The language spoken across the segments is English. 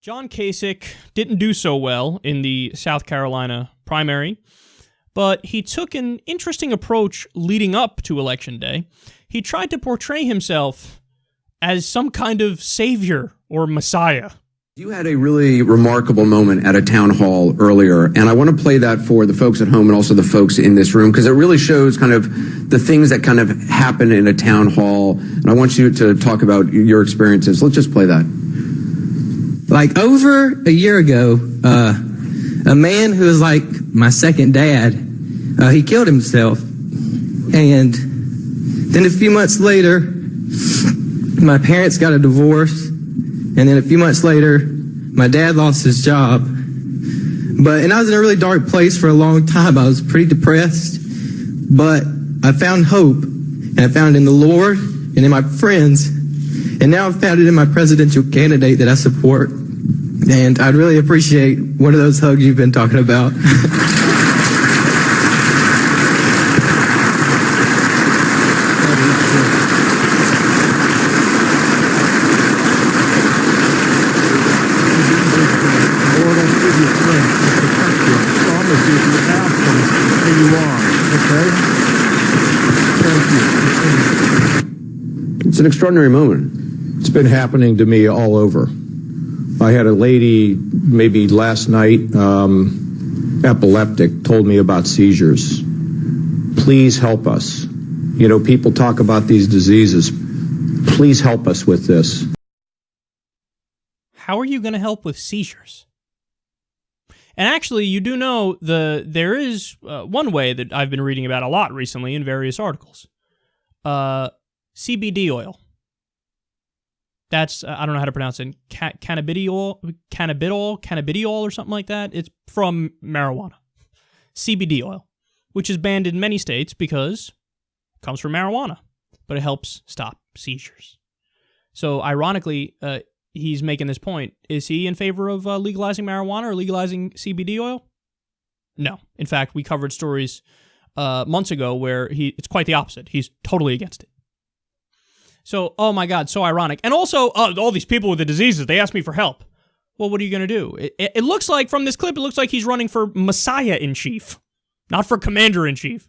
John Kasich didn't do so well in the South Carolina primary, but he took an interesting approach leading up to Election Day. He tried to portray himself as some kind of savior or messiah. You had a really remarkable moment at a town hall earlier, and I want to play that for the folks at home and also the folks in this room, because it really shows kind of the things that kind of happen in a town hall, and I want you to talk about your experiences. Let's just play that. Like over a year ago, a man who was like my second dad, he killed himself. And then a few months later, my parents got a divorce. And then a few months later, my dad lost his job. And I was in a really dark place for a long time. I was pretty depressed. But I found hope. And I found it in the Lord and in my friends. And now I've found it in my presidential candidate that I support. And I'd really appreciate one of those hugs you've been talking about. It's an extraordinary moment. It's been happening to me all over. I had a lady maybe last night, epileptic, told me about seizures. Please help us. You know, people talk about these diseases. Please help us with this. How are you going to help with seizures? And actually, you do know there is one way that I've been reading about a lot recently in various articles. CBD oil. That's, I don't know how to pronounce it, cannabidiol or something like that. It's from marijuana. CBD oil, which is banned in many states because it comes from marijuana, but it helps stop seizures. So ironically, he's making this point. Is he in favor of legalizing marijuana or legalizing CBD oil? No. In fact, we covered stories months ago where it's quite the opposite. He's totally against it. So, oh my God, so ironic. And also, all these people with the diseases, they ask me for help. Well, what are you going to do? It looks like, from this clip, it looks like he's running for Messiah-in-Chief, not for Commander-in-Chief.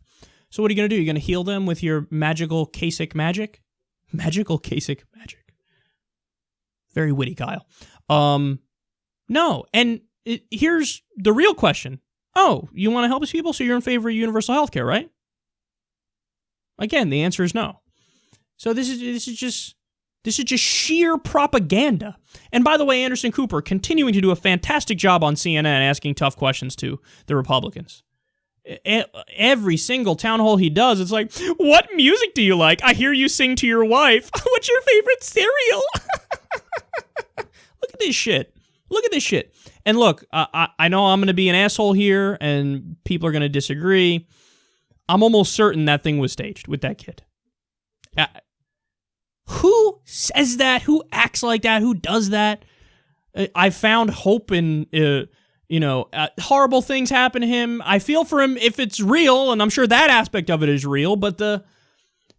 So what are you going to do? You're going to heal them with your magical Kasich magic? Magical Kasich magic. Very witty, Kyle. No, and here's the real question. Oh, you want to help these people, so you're in favor of universal health care, right? Again, the answer is no. So this is just sheer propaganda. And by the way, Anderson Cooper continuing to do a fantastic job on CNN asking tough questions to the Republicans. Every single town hall he does, it's like, what music do you like? I hear you sing to your wife. What's your favorite cereal? Look at this shit. Look at this shit. And look, I know I'm going to be an asshole here, and people are going to disagree. I'm almost certain that thing was staged with that kid. Who says that? Who acts like that? Who does that? I found hope in, horrible things happen to him. I feel for him if it's real, and I'm sure that aspect of it is real, but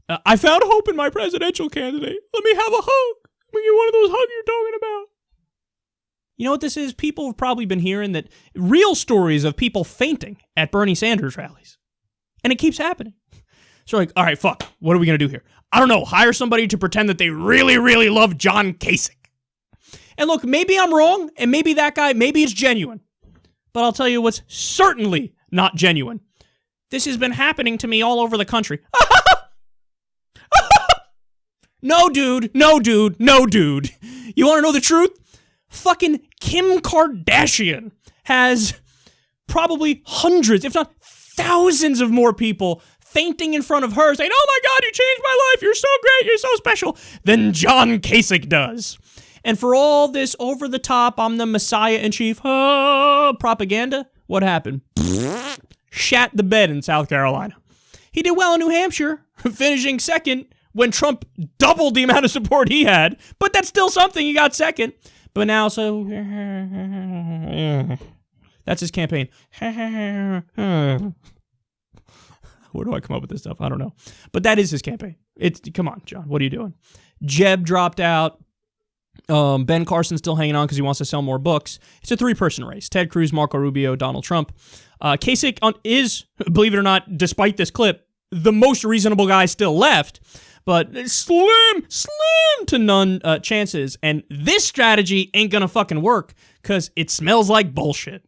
I found hope in my presidential candidate. Let me have a hug. Let me get one of those hugs you're talking about. You know what this is? People have probably been hearing that real stories of people fainting at Bernie Sanders rallies. And it keeps happening. So like, all right, fuck, what are we going to do here? I don't know, hire somebody to pretend that they really, really love John Kasich. And look, maybe I'm wrong, and maybe that guy, maybe it's genuine. But I'll tell you what's certainly not genuine. This has been happening to me all over the country. No, dude. You want to know the truth? Fucking Kim Kardashian has probably hundreds, if not thousands of more people fainting in front of her, saying, oh my God, you changed my life, you're so great, you're so special, than John Kasich does. And for all this over-the-top, I'm the Messiah-in-Chief propaganda, what happened? Shat the bed in South Carolina. He did well in New Hampshire, finishing second when Trump doubled the amount of support he had, but that's still something, he got second. But now, so, that's his campaign. Where do I come up with this stuff? I don't know. But that is his campaign. Come on, John. What are you doing? Jeb dropped out. Ben Carson's still hanging on because he wants to sell more books. It's a 3-person race. Ted Cruz, Marco Rubio, Donald Trump. Kasich is, believe it or not, despite this clip, the most reasonable guy still left. But slim to none chances. And this strategy ain't gonna fucking work because it smells like bullshit.